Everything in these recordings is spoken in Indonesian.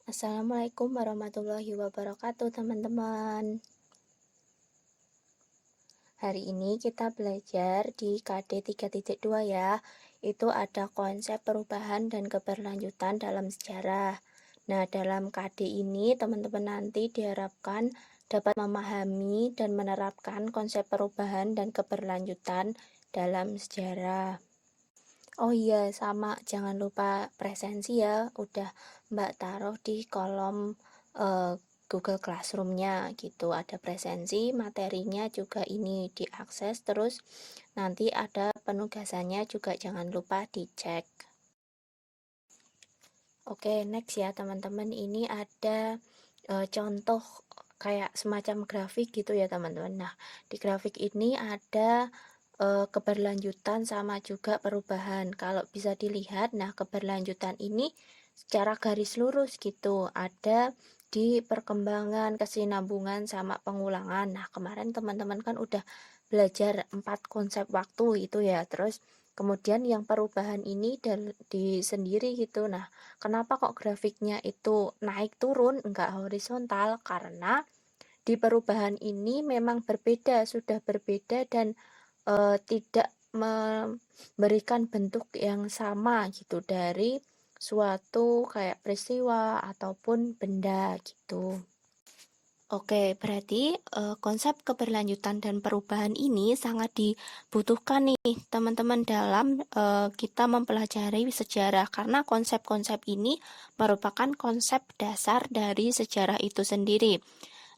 Assalamualaikum warahmatullahi wabarakatuh, teman-teman. Hari ini kita belajar di KD 3.2 ya. Itu ada konsep perubahan dan keberlanjutan dalam sejarah. Nah, dalam KD ini teman-teman nanti diharapkan dapat memahami dan menerapkan konsep perubahan dan keberlanjutan dalam sejarah. Oh iya, sama jangan lupa presensi ya. Udah Mbak taruh di kolom Google Classroom-nya gitu. Ada presensi, materinya juga ini diakses, terus nanti ada penugasannya juga jangan lupa dicek. Oke, next ya teman-teman. Ini ada contoh kayak semacam grafik gitu ya teman-teman. Nah, di grafik ini ada keberlanjutan sama juga perubahan. Kalau bisa dilihat, nah keberlanjutan ini secara garis lurus gitu. Ada di perkembangan, kesinambungan, sama pengulangan. Nah, kemarin teman-teman kan udah belajar 4 konsep waktu itu ya. Terus kemudian yang perubahan ini di sendiri gitu. Nah, kenapa kok grafiknya itu naik turun, enggak horizontal? Karena di perubahan ini memang berbeda, sudah berbeda dan tidak memberikan bentuk yang sama gitu dari suatu kayak peristiwa ataupun benda gitu. Oke, berarti konsep keberlanjutan dan perubahan ini sangat dibutuhkan nih teman-teman dalam kita mempelajari sejarah karena konsep-konsep ini merupakan konsep dasar dari sejarah itu sendiri.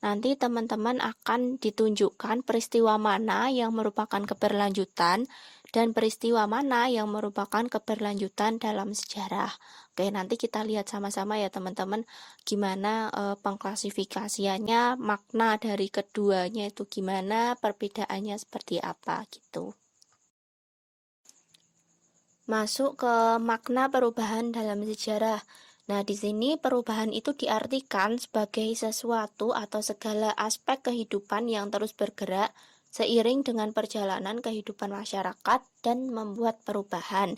Nanti teman-teman akan ditunjukkan peristiwa mana yang merupakan keberlanjutan dan peristiwa mana yang merupakan keberlanjutan dalam sejarah. Oke, nanti kita lihat sama-sama ya teman-teman gimana pengklasifikasiannya, makna dari keduanya itu gimana, perbedaannya seperti apa gitu. Masuk ke makna perubahan dalam sejarah. Nah, di sini perubahan itu diartikan sebagai sesuatu atau segala aspek kehidupan yang terus bergerak seiring dengan perjalanan kehidupan masyarakat dan membuat perubahan.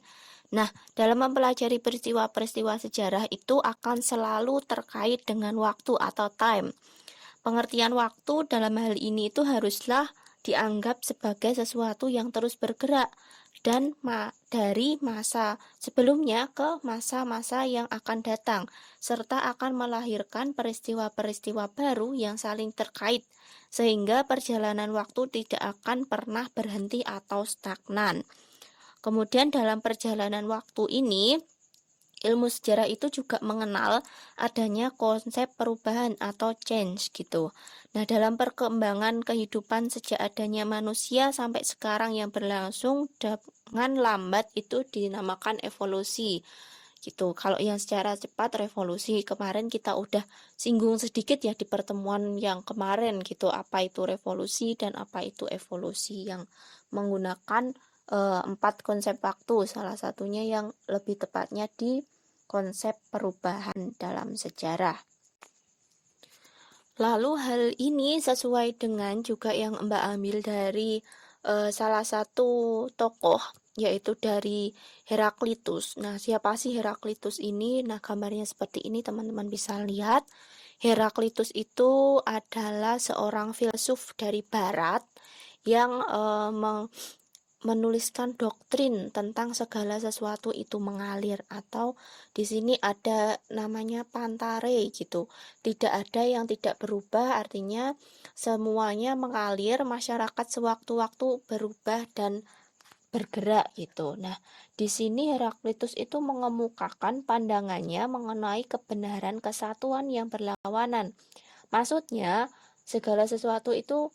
Nah, dalam mempelajari peristiwa-peristiwa sejarah itu akan selalu terkait dengan waktu atau time. Pengertian waktu dalam hal ini itu haruslah dianggap sebagai sesuatu yang terus bergerak dan dari masa sebelumnya ke masa-masa yang akan datang, serta akan melahirkan peristiwa-peristiwa baru yang saling terkait, sehingga perjalanan waktu tidak akan pernah berhenti atau stagnan. Kemudian dalam perjalanan waktu ini, ilmu sejarah itu juga mengenal adanya konsep perubahan atau change gitu. Nah, dalam perkembangan kehidupan sejak adanya manusia sampai sekarang yang berlangsung dengan lambat itu dinamakan evolusi gitu. Kalau yang secara cepat revolusi, kemarin kita udah singgung sedikit ya di pertemuan yang kemarin gitu, apa itu revolusi dan apa itu evolusi yang menggunakan 4 konsep waktu, salah satunya yang lebih tepatnya di konsep perubahan dalam sejarah. Lalu hal ini sesuai dengan juga yang Mbak ambil dari salah satu tokoh, yaitu dari Heraklitus. Nah, siapa sih Heraklitus ini? Nah, gambarnya seperti ini teman-teman bisa lihat. Heraklitus itu adalah seorang filsuf dari barat yang menuliskan doktrin tentang segala sesuatu itu mengalir, atau di sini ada namanya pantare gitu. Tidak ada yang tidak berubah, artinya semuanya mengalir, masyarakat sewaktu-waktu berubah dan bergerak gitu. Nah, di sini Heraklitus itu mengemukakan pandangannya mengenai kebenaran kesatuan yang berlawanan. Maksudnya, segala sesuatu itu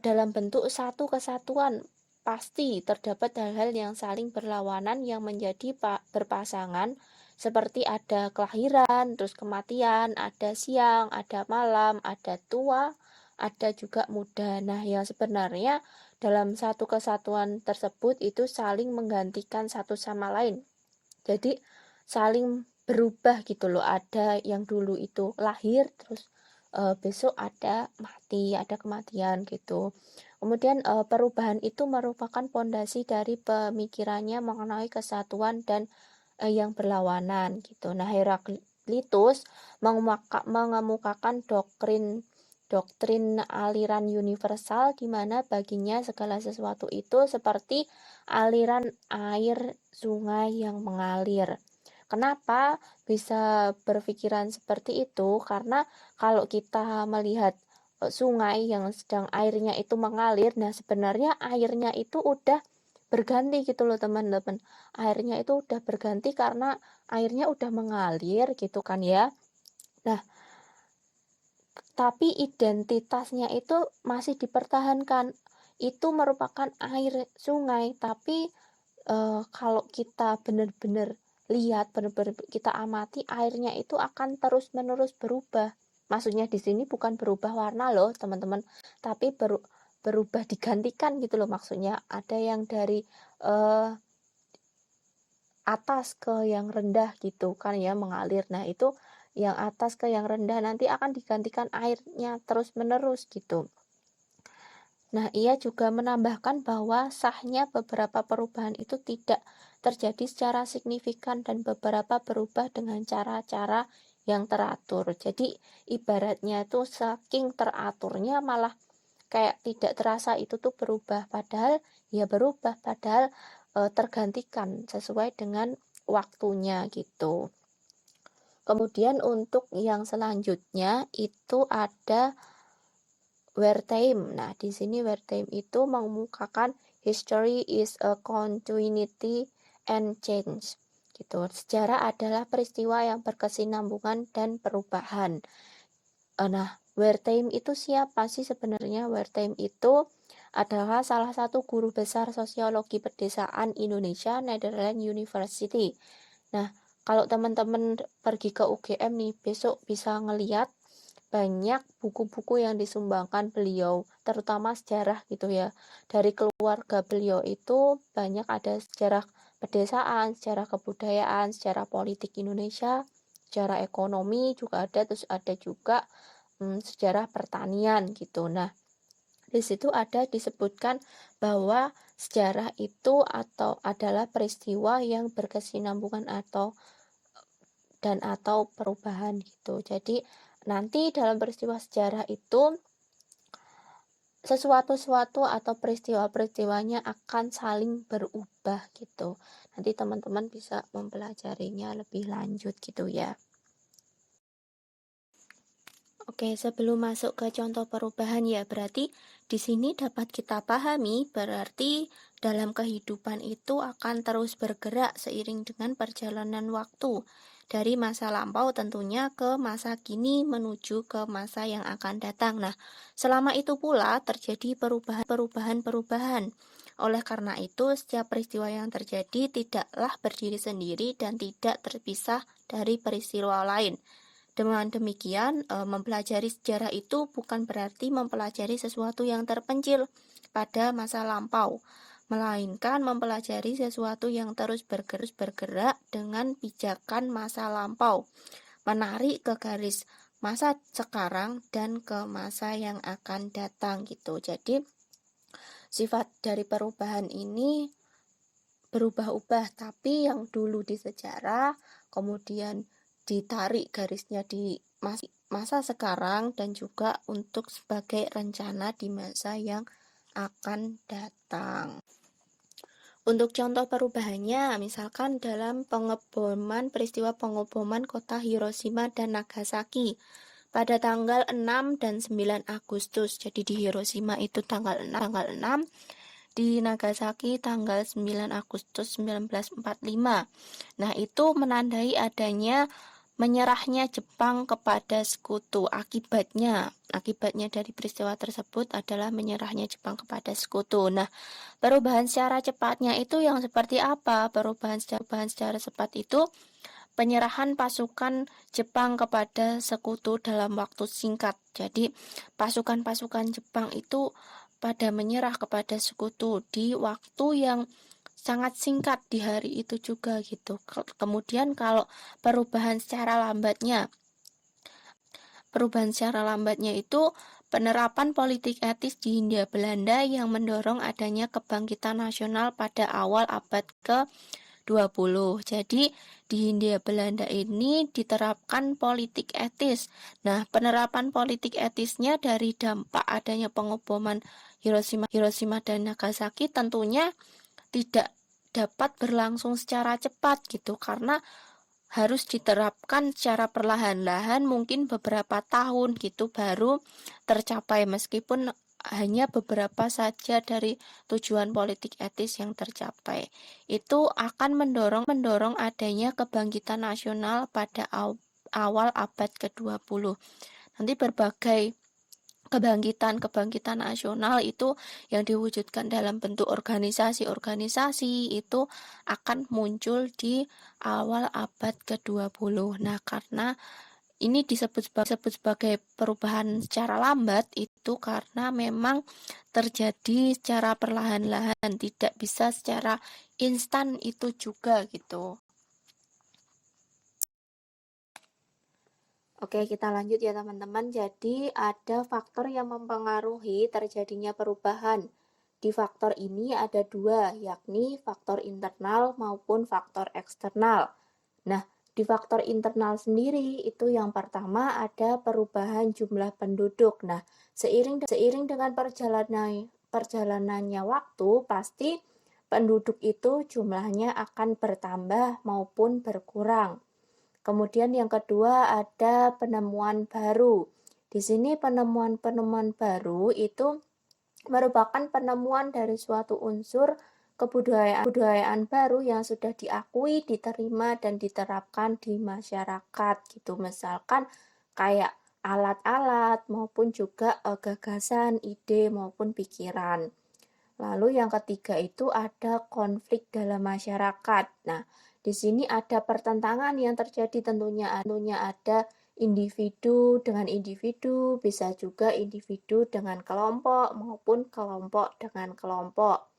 dalam bentuk satu kesatuan, pasti terdapat hal-hal yang saling berlawanan yang menjadi berpasangan, seperti ada kelahiran, terus kematian, ada siang, ada malam, ada tua, ada juga muda. Nah, yang sebenarnya dalam satu kesatuan tersebut itu saling menggantikan satu sama lain. Jadi saling berubah gitu loh. Ada yang dulu itu lahir, terus besok ada mati, ada kematian gitu. Kemudian perubahan itu merupakan pondasi dari pemikirannya mengenai kesatuan dan yang berlawanan gitu. Nah, Heraklitus mengemukakan doktrin aliran universal di mana baginya segala sesuatu itu seperti aliran air sungai yang mengalir. Kenapa bisa berpikiran seperti itu? Karena kalau kita melihat sungai yang sedang airnya itu mengalir, nah sebenarnya airnya itu udah berganti gitu loh teman-teman. Airnya itu udah berganti karena airnya udah mengalir gitu kan ya. Nah, tapi identitasnya itu masih dipertahankan. Itu merupakan air sungai, tapi kalau kita benar-benar lihat, benar-benar kita amati, airnya itu akan terus-menerus berubah. Maksudnya di sini bukan berubah warna loh, teman-teman, tapi berubah digantikan gitu loh maksudnya. Ada yang dari atas ke yang rendah gitu kan ya mengalir. Nah, itu yang atas ke yang rendah nanti akan digantikan airnya terus-menerus gitu. Nah, ia juga menambahkan bahwa sahnya beberapa perubahan itu tidak terjadi secara signifikan dan beberapa berubah dengan cara-cara yang teratur. Jadi, ibaratnya itu saking teraturnya malah kayak tidak terasa itu tuh berubah, padahal ya berubah, padahal tergantikan sesuai dengan waktunya gitu. Kemudian untuk yang selanjutnya itu ada Wertheim. Nah, di sini Wertheim itu mengemukakan history is a continuity and change. Gitu. Sejarah adalah peristiwa yang berkesinambungan dan perubahan. Nah, Wertheim itu siapa sih sebenarnya? Wertheim itu adalah salah satu guru besar sosiologi pedesaan Indonesia, Netherlands University. Nah, kalau teman-teman pergi ke UGM nih, besok bisa ngeliat banyak buku-buku yang disumbangkan beliau, terutama sejarah gitu ya. Dari keluarga beliau itu banyak ada sejarah pedesaan, sejarah kebudayaan, sejarah politik Indonesia, sejarah ekonomi juga ada, terus ada juga sejarah pertanian gitu. Nah, di situ ada disebutkan bahwa sejarah itu atau adalah peristiwa yang berkesinambungan atau perubahan gitu. Jadi nanti dalam peristiwa sejarah itu sesuatu atau peristiwa-peristiwanya akan saling berubah gitu. Nanti teman-teman bisa mempelajarinya lebih lanjut gitu ya. Oke, sebelum masuk ke contoh perubahan ya, berarti di sini dapat kita pahami berarti dalam kehidupan itu akan terus bergerak seiring dengan perjalanan waktu dari masa lampau tentunya ke masa kini menuju ke masa yang akan datang. Nah, selama itu pula terjadi perubahan-perubahan. Oleh karena itu, setiap peristiwa yang terjadi tidaklah berdiri sendiri dan tidak terpisah dari peristiwa lain. Dengan demikian, mempelajari sejarah itu bukan berarti mempelajari sesuatu yang terpencil pada masa lampau, melainkan mempelajari sesuatu yang terus bergerak dengan pijakan masa lampau, menarik ke garis masa sekarang dan ke masa yang akan datang gitu. Jadi, sifat dari perubahan ini berubah-ubah, tapi yang dulu di sejarah kemudian ditarik garisnya di masa sekarang dan juga untuk sebagai rencana di masa yang akan datang. Untuk contoh perubahannya, misalkan dalam peristiwa pengeboman kota Hiroshima dan Nagasaki pada tanggal 6 dan 9 Agustus. Jadi di Hiroshima itu tanggal 6, di Nagasaki tanggal 9 Agustus 1945. Nah, itu menandai adanya menyerahnya Jepang kepada sekutu. Akibatnya dari peristiwa tersebut adalah menyerahnya Jepang kepada sekutu. Nah, perubahan secara cepatnya itu yang seperti apa? Perubahan secara cepat itu penyerahan pasukan Jepang kepada sekutu dalam waktu singkat. Jadi, pasukan-pasukan Jepang itu pada menyerah kepada sekutu di waktu yang sangat singkat di hari itu juga gitu. Kemudian kalau perubahan secara lambatnya itu penerapan politik etis di Hindia Belanda yang mendorong adanya kebangkitan nasional pada awal abad ke ke-20. Jadi di Hindia Belanda ini diterapkan politik etis. Nah, penerapan politik etisnya dari dampak adanya pengeboman Hiroshima dan Nagasaki tentunya tidak dapat berlangsung secara cepat gitu, karena harus diterapkan secara perlahan-lahan, mungkin beberapa tahun gitu baru tercapai, meskipun hanya beberapa saja dari tujuan politik etis yang tercapai. Itu akan mendorong adanya kebangkitan nasional pada awal abad ke-20. Nanti berbagai kebangkitan nasional itu yang diwujudkan dalam bentuk organisasi-organisasi itu akan muncul di awal abad ke-20. Nah, karena ini disebut sebagai perubahan secara lambat itu karena memang terjadi secara perlahan-lahan, tidak bisa secara instan itu juga gitu. Oke, kita lanjut ya teman-teman. Jadi ada faktor yang mempengaruhi terjadinya perubahan. Di faktor ini ada dua, yakni faktor internal maupun faktor eksternal. Nah, di faktor internal sendiri itu yang pertama ada perubahan jumlah penduduk. Nah, seiring dengan perjalanannya waktu, pasti penduduk itu jumlahnya akan bertambah maupun berkurang. Kemudian yang kedua ada penemuan baru. Di sini penemuan baru itu merupakan penemuan dari suatu unsur kebudayaan baru yang sudah diakui, diterima, dan diterapkan di masyarakat gitu. Misalkan kayak alat-alat maupun juga gagasan, ide maupun pikiran. Lalu yang ketiga itu ada konflik dalam masyarakat. Nah, di sini ada pertentangan yang terjadi tentunya ada individu dengan individu, bisa juga individu dengan kelompok maupun kelompok dengan kelompok.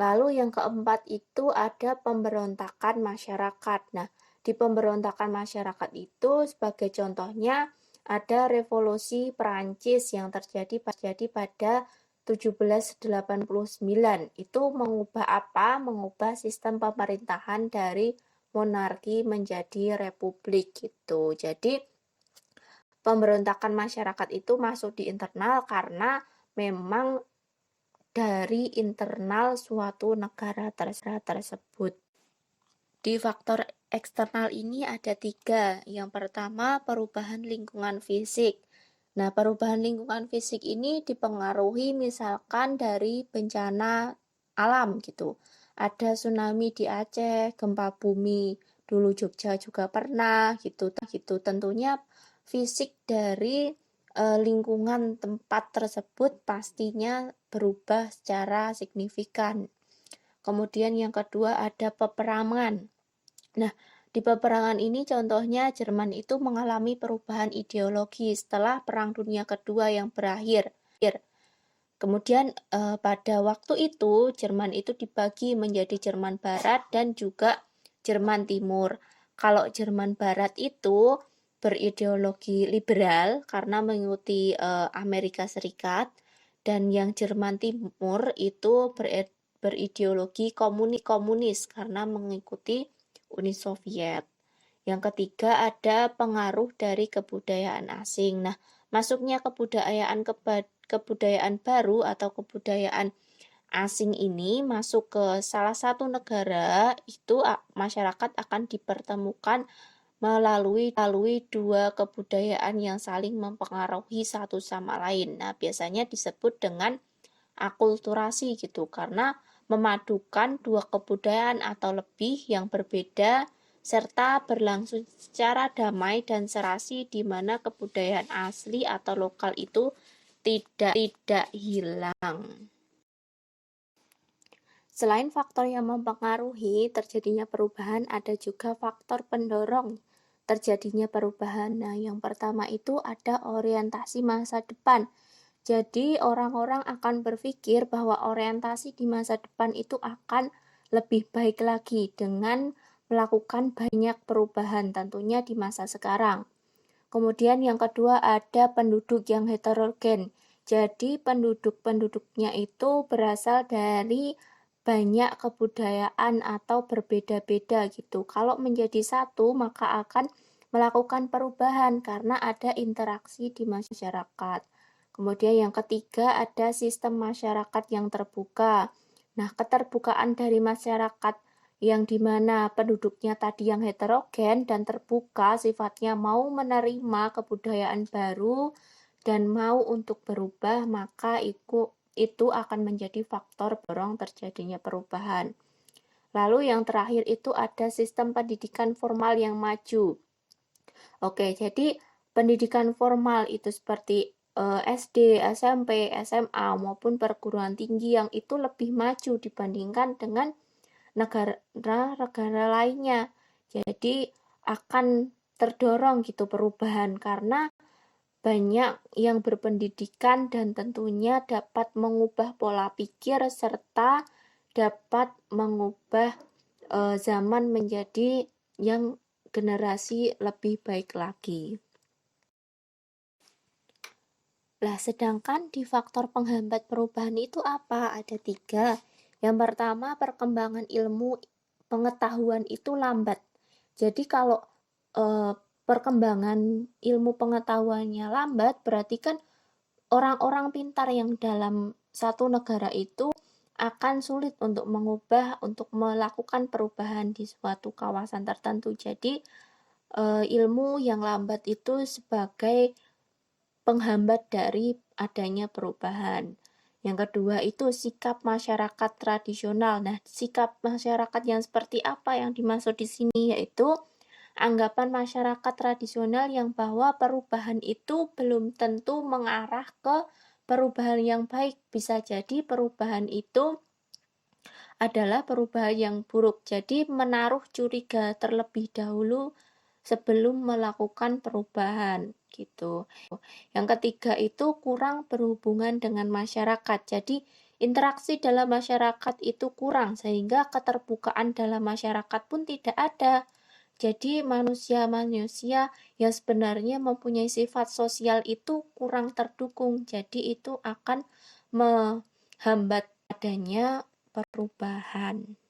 Lalu yang keempat itu ada pemberontakan masyarakat. Nah, di pemberontakan masyarakat itu sebagai contohnya ada revolusi Perancis yang terjadi pada 1789. Itu mengubah apa? Mengubah sistem pemerintahan dari monarki menjadi republik gitu. Jadi pemberontakan masyarakat itu masuk di internal karena memang dari internal suatu negara tersebut. Di faktor eksternal ini ada tiga. Yang pertama, perubahan lingkungan fisik. Nah, perubahan lingkungan fisik ini dipengaruhi misalkan dari bencana alam gitu. Ada tsunami di Aceh, gempa bumi, dulu Jogja juga pernah gitu. Tentunya fisik dari lingkungan tempat tersebut pastinya berubah secara signifikan. Kemudian yang kedua ada peperangan. Nah, di peperangan ini contohnya Jerman itu mengalami perubahan ideologi setelah Perang Dunia Kedua yang berakhir. Kemudian pada waktu itu Jerman itu dibagi menjadi Jerman Barat dan juga Jerman Timur. Kalau Jerman Barat itu berideologi liberal karena mengikuti Amerika Serikat, dan yang Jerman Timur itu berideologi komunis karena mengikuti Uni Soviet. Yang ketiga ada pengaruh dari kebudayaan asing. Nah, masuknya kebudayaan baru atau kebudayaan asing ini masuk ke salah satu negara, itu masyarakat akan dipertemukan melalui dua kebudayaan yang saling mempengaruhi satu sama lain. Nah, biasanya disebut dengan akulturasi gitu, karena memadukan dua kebudayaan atau lebih yang berbeda serta berlangsung secara damai dan serasi di mana kebudayaan asli atau lokal itu tidak hilang. Selain faktor yang mempengaruhi terjadinya perubahan, ada juga faktor pendorong terjadinya perubahan. Nah, yang pertama itu ada orientasi masa depan. Jadi, orang-orang akan berpikir bahwa orientasi di masa depan itu akan lebih baik lagi dengan melakukan banyak perubahan tentunya di masa sekarang. Kemudian yang kedua ada penduduk yang heterogen. Jadi penduduknya itu berasal dari banyak kebudayaan atau berbeda-beda gitu. Kalau menjadi satu, maka akan melakukan perubahan karena ada interaksi di masyarakat. Kemudian yang ketiga ada sistem masyarakat yang terbuka. Nah, keterbukaan dari masyarakat yang dimana penduduknya tadi yang heterogen dan terbuka sifatnya mau menerima kebudayaan baru dan mau untuk berubah, maka itu akan menjadi faktor dorong terjadinya perubahan. Lalu yang terakhir itu ada sistem pendidikan formal yang maju. Oke, jadi pendidikan formal itu seperti SD, SMP, SMA maupun perguruan tinggi yang itu lebih maju dibandingkan dengan negara-negara lainnya. Jadi akan terdorong gitu perubahan karena banyak yang berpendidikan dan tentunya dapat mengubah pola pikir serta dapat mengubah zaman menjadi yang generasi lebih baik lagi. Lah, sedangkan di faktor penghambat perubahan itu apa? Ada 3. Yang pertama, perkembangan ilmu pengetahuan itu lambat. Jadi kalau perkembangan ilmu pengetahuannya lambat, berarti kan orang-orang pintar yang dalam satu negara itu akan sulit untuk mengubah, untuk melakukan perubahan di suatu kawasan tertentu. Jadi ilmu yang lambat itu sebagai penghambat dari adanya perubahan. Yang kedua itu sikap masyarakat tradisional. Nah, sikap masyarakat yang seperti apa yang dimaksud di sini yaitu anggapan masyarakat tradisional yang bahwa perubahan itu belum tentu mengarah ke perubahan yang baik. Bisa jadi perubahan itu adalah perubahan yang buruk. Jadi menaruh curiga terlebih dahulu sebelum melakukan perubahan gitu. Yang ketiga itu kurang berhubungan dengan masyarakat. Jadi interaksi dalam masyarakat itu kurang sehingga keterbukaan dalam masyarakat pun tidak ada. Jadi manusia-manusia yang sebenarnya mempunyai sifat sosial itu kurang terdukung. Jadi itu akan menghambat adanya perubahan.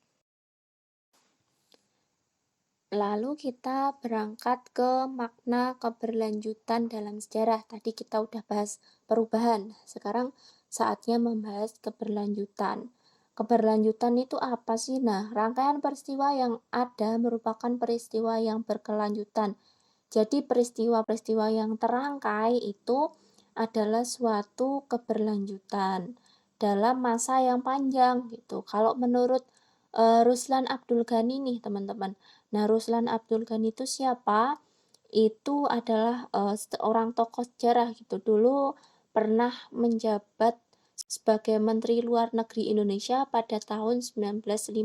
Lalu kita berangkat ke makna keberlanjutan dalam sejarah. Tadi kita udah bahas perubahan. Sekarang saatnya membahas keberlanjutan. Keberlanjutan itu apa sih? Nah, rangkaian peristiwa yang ada merupakan peristiwa yang berkelanjutan. Jadi peristiwa-peristiwa yang terangkai itu adalah suatu keberlanjutan dalam masa yang panjang gitu. Kalau menurut Ruslan Abdul Ghani nih teman-teman. Nah, Ruslan Abdul Ghani itu siapa? Itu adalah seorang tokoh sejarah gitu. Dulu pernah menjabat sebagai Menteri Luar Negeri Indonesia pada tahun 1956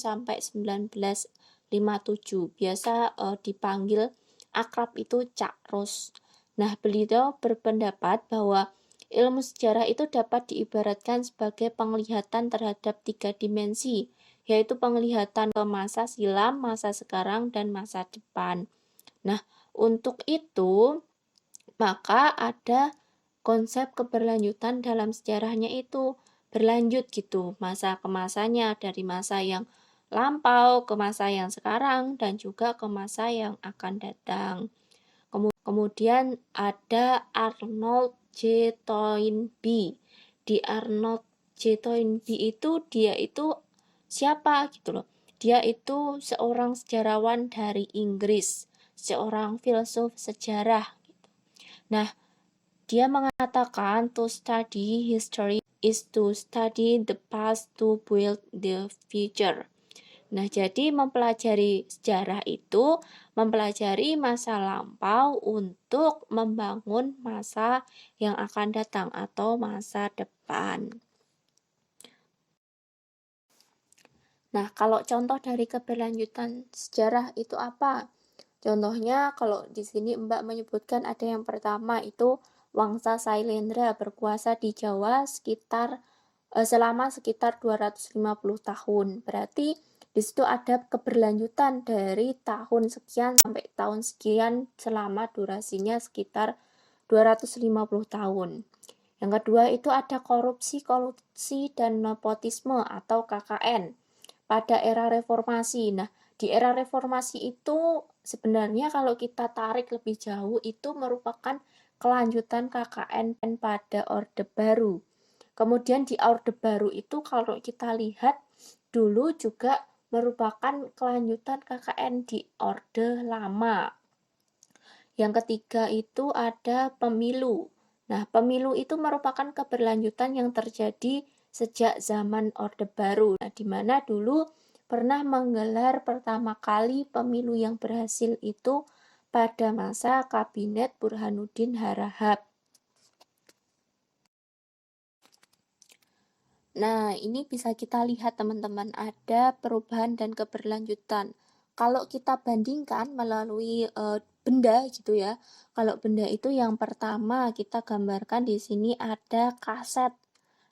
sampai 1957. Biasa dipanggil akrab itu Cak Ros. Nah, beliau berpendapat bahwa ilmu sejarah itu dapat diibaratkan sebagai penglihatan terhadap 3 dimensi, yaitu penglihatan ke masa silam, masa sekarang, dan masa depan. Nah, untuk itu, maka ada konsep keberlanjutan dalam sejarahnya itu berlanjut gitu, masa ke masanya, dari masa yang lampau ke masa yang sekarang, dan juga ke masa yang akan datang. Kemudian ada Arnold J. Toynbee. Di Arnold J. Toynbee itu dia itu siapa gitu loh. Dia itu seorang sejarawan dari Inggris, seorang filsuf sejarah. Nah, dia mengatakan to study history is to study the past to build the future. Nah, jadi mempelajari sejarah itu mempelajari masa lampau untuk membangun masa yang akan datang atau masa depan. Nah, kalau contoh dari keberlanjutan sejarah itu apa? Contohnya kalau di sini Mbak menyebutkan ada yang pertama itu Wangsa Sailendra berkuasa di Jawa selama sekitar 250 tahun. Berarti di situ ada keberlanjutan dari tahun sekian sampai tahun sekian selama durasinya sekitar 250 tahun. Yang kedua itu ada korupsi, kolusi, dan nepotisme atau KKN pada era reformasi. Nah, di era reformasi itu sebenarnya kalau kita tarik lebih jauh itu merupakan kelanjutan KKN pada Orde Baru. Kemudian di Orde Baru itu kalau kita lihat dulu juga merupakan kelanjutan KKN di Orde Lama. Yang ketiga itu ada pemilu. Nah, pemilu itu merupakan keberlanjutan yang terjadi sejak zaman Orde Baru. Nah, di mana dulu pernah menggelar pertama kali pemilu yang berhasil itu pada masa Kabinet Burhanuddin Harahap. Nah, ini bisa kita lihat teman-teman, ada perubahan dan keberlanjutan. Kalau kita bandingkan melalui benda gitu ya. Kalau benda itu yang pertama kita gambarkan di sini ada kaset.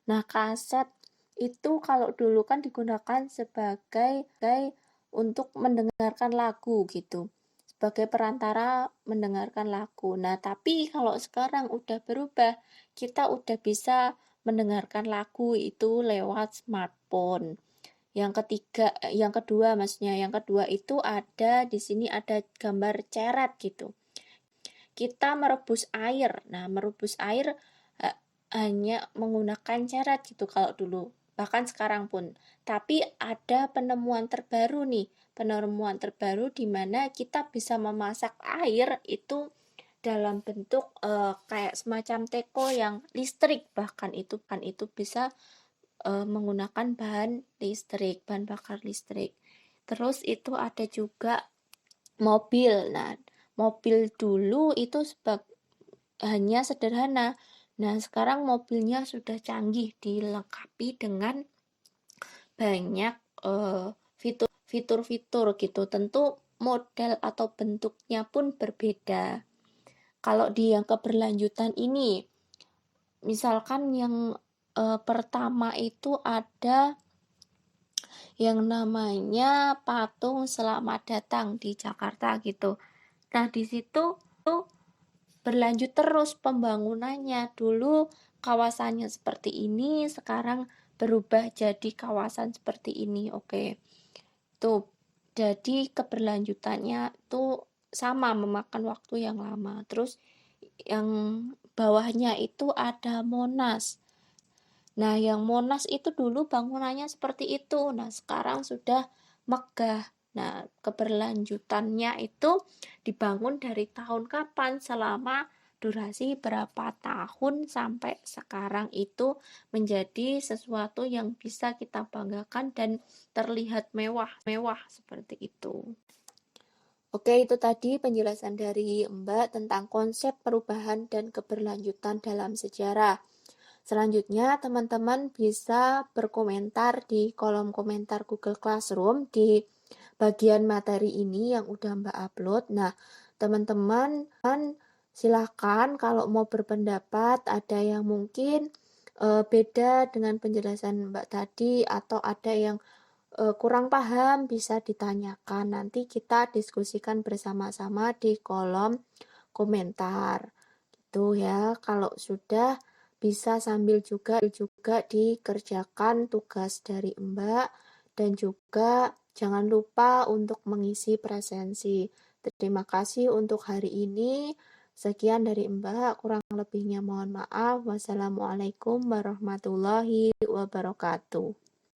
Nah, kaset itu kalau dulu kan digunakan sebagai untuk mendengarkan lagu gitu. Sebagai perantara mendengarkan lagu. Nah, tapi kalau sekarang udah berubah, kita udah bisa mendengarkan lagu itu lewat smartphone. Yang kedua maksudnya, yang kedua itu ada di sini ada gambar ceret gitu. Kita merebus air. Nah, merebus air hanya menggunakan ceret gitu kalau dulu. Bahkan sekarang pun. Tapi ada penemuan terbaru nih. Penemuan terbaru di mana kita bisa memasak air itu dalam bentuk kayak semacam teko yang listrik, bahkan itu bisa menggunakan bahan bakar listrik. Terus itu ada juga mobil. Nah, mobil dulu itu hanya sederhana. Nah, sekarang mobilnya sudah canggih, dilengkapi dengan banyak fitur-fitur gitu. Tentu model atau bentuknya pun berbeda. Kalau di yang keberlanjutan ini, misalkan yang pertama itu ada yang namanya patung Selamat Datang di Jakarta gitu. Nah, di situ tuh berlanjut terus pembangunannya. Dulu kawasannya seperti ini, sekarang berubah jadi kawasan seperti ini. Oke. Tuh, jadi keberlanjutannya tuh sama, memakan waktu yang lama. Terus yang bawahnya itu ada Monas. Nah, yang Monas itu dulu bangunannya seperti itu. Nah, sekarang sudah megah. Nah, keberlanjutannya itu dibangun dari tahun kapan? Selama durasi berapa tahun sampai sekarang itu menjadi sesuatu yang bisa kita banggakan dan terlihat mewah seperti itu. Oke, itu tadi penjelasan dari Mbak tentang konsep perubahan dan keberlanjutan dalam sejarah. Selanjutnya, teman-teman bisa berkomentar di kolom komentar Google Classroom di bagian materi ini yang udah Mbak upload. Nah, teman-teman silakan kalau mau berpendapat, ada yang mungkin beda dengan penjelasan Mbak tadi atau ada yang kurang paham bisa ditanyakan. Nanti kita diskusikan bersama-sama di kolom komentar. Itu ya, kalau sudah bisa sambil juga dikerjakan tugas dari Mbak dan juga jangan lupa untuk mengisi presensi. Terima kasih untuk hari ini. Sekian dari Mbak, kurang lebihnya mohon maaf. Wassalamualaikum warahmatullahi wabarakatuh.